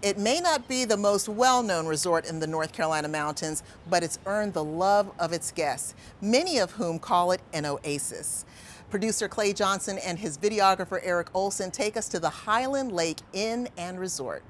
It may not be the most well-known resort in the North Carolina mountains, but it's earned the love of its guests, many of whom call it an oasis. Producer Clay Johnson and his videographer Eric Olson take us to the Highland Lake Inn and Resort.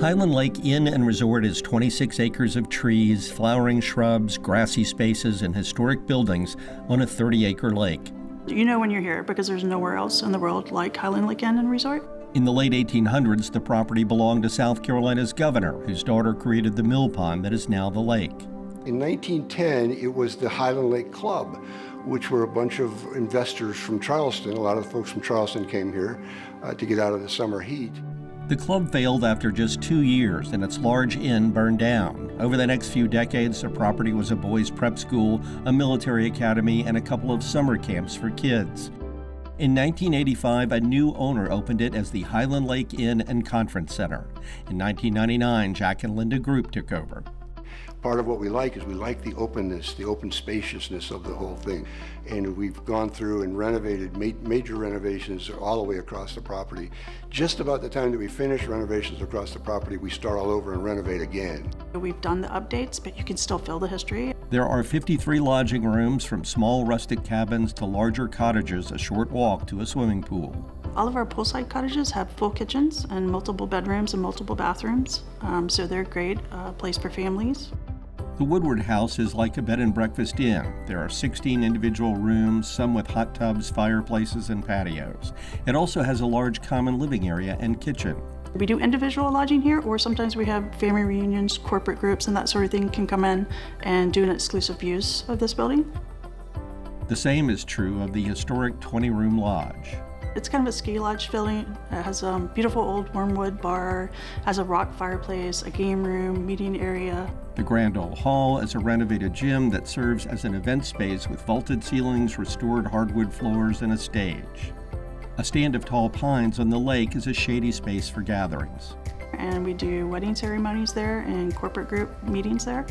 Highland Lake Inn and Resort is 26 acres of trees, flowering shrubs, grassy spaces, and historic buildings on a 30-acre lake. You know when you're here because there's nowhere else in the world like Highland Lake Inn and Resort. In the late 1800s, the property belonged to South Carolina's governor, whose daughter created the mill pond that is now the lake. In 1910, it was the Highland Lake Club, which were a bunch of investors from Charleston. A lot of the folks from Charleston came here to get out of the summer heat. The club failed after just 2 years, and its large inn burned down. Over the next few decades, the property was a boys' prep school, a military academy, and a couple of summer camps for kids. In 1985, a new owner opened it as the Highland Lake Inn and Conference Center. In 1999, Jack and Linda Group took over. Part of what we like is we like the openness, the open spaciousness of the whole thing. And we've gone through and renovated, major renovations all the way across the property. Just about the time that we finish renovations across the property, we start all over and renovate again. We've done the updates, but you can still feel the history. There are 53 lodging rooms, from small rustic cabins to larger cottages, a short walk to a swimming pool. All of our poolside cottages have full kitchens and multiple bedrooms and multiple bathrooms, so they're a great place for families. The Woodward House is like a bed and breakfast inn. There are 16 individual rooms, some with hot tubs, fireplaces, and patios. It also has a large common living area and kitchen. We do individual lodging here, or sometimes we have family reunions, corporate groups, and that sort of thing can come in and do an exclusive use of this building. The same is true of the historic 20-room lodge. It's kind of a ski lodge feeling. It has a beautiful old wormwood bar, has a rock fireplace, a game room, meeting area. The Grand Ole Hall is a renovated gym that serves as an event space with vaulted ceilings, restored hardwood floors, and a stage. A stand of tall pines on the lake is a shady space for gatherings. And we do wedding ceremonies there and corporate group meetings there.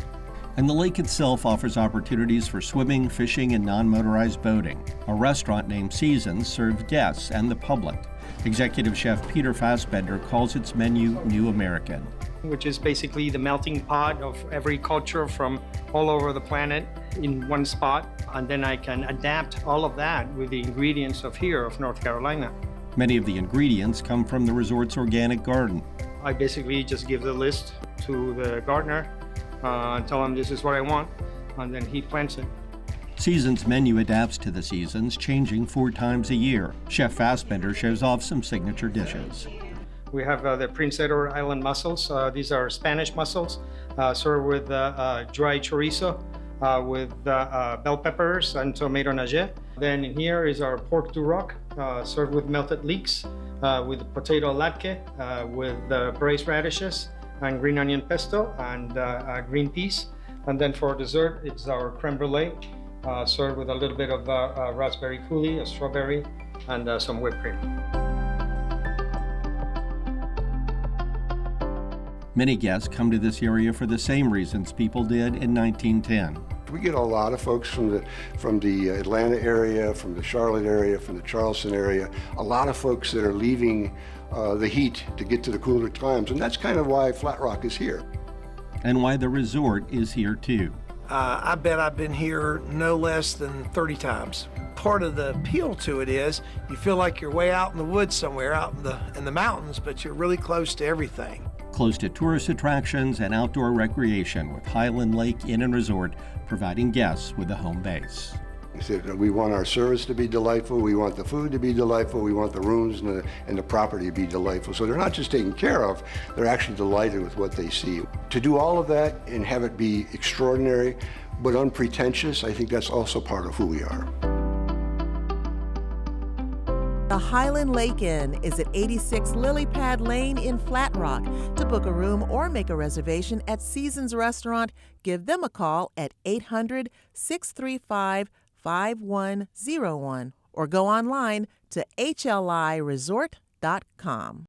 And the lake itself offers opportunities for swimming, fishing, and non-motorized boating. A restaurant named Seasons serves guests and the public. Executive Chef Peter Fassbender calls its menu New American, which is basically the melting pot of every culture from all over the planet in one spot. And then I can adapt all of that with the ingredients of here, of North Carolina. Many of the ingredients come from the resort's organic garden. I basically just give the list to the gardener and tell him this is what I want, and then he plants it. Seasons menu adapts to the seasons, changing 4 times a year. Chef Fassbender shows off some signature dishes. We have the Prince Edward Island mussels. These are Spanish mussels, served with dry chorizo, with bell peppers and tomato nage. Then here is our pork du roc, served with melted leeks, with potato latke, with braised radishes, and green onion pesto, and green peas. And then for dessert, it's our creme brulee, served with a little bit of raspberry coulis, a strawberry, and some whipped cream. Many guests come to this area for the same reasons people did in 1910. We get a lot of folks from the Atlanta area, from the Charlotte area, from the Charleston area, a lot of folks that are leaving the heat to get to the cooler times, and that's kind of why Flat Rock is here. And why the resort is here too. I bet I've been here no less than 30 times. Part of the appeal to it is you feel like you're way out in the woods somewhere, out in the mountains, but you're really close to everything. Close to tourist attractions and outdoor recreation, with Highland Lake Inn and Resort providing guests with a home base. We said we want our service to be delightful, we want the food to be delightful, we want the rooms and the property to be delightful. So they're not just taken care of, they're actually delighted with what they see. To do all of that and have it be extraordinary but unpretentious, I think that's also part of who we are. The Highland Lake Inn is at 86 Lily Pad Lane in Flat Rock. To book a room or make a reservation at Seasons Restaurant, give them a call at 800-635-5101 or go online to hliresort.com.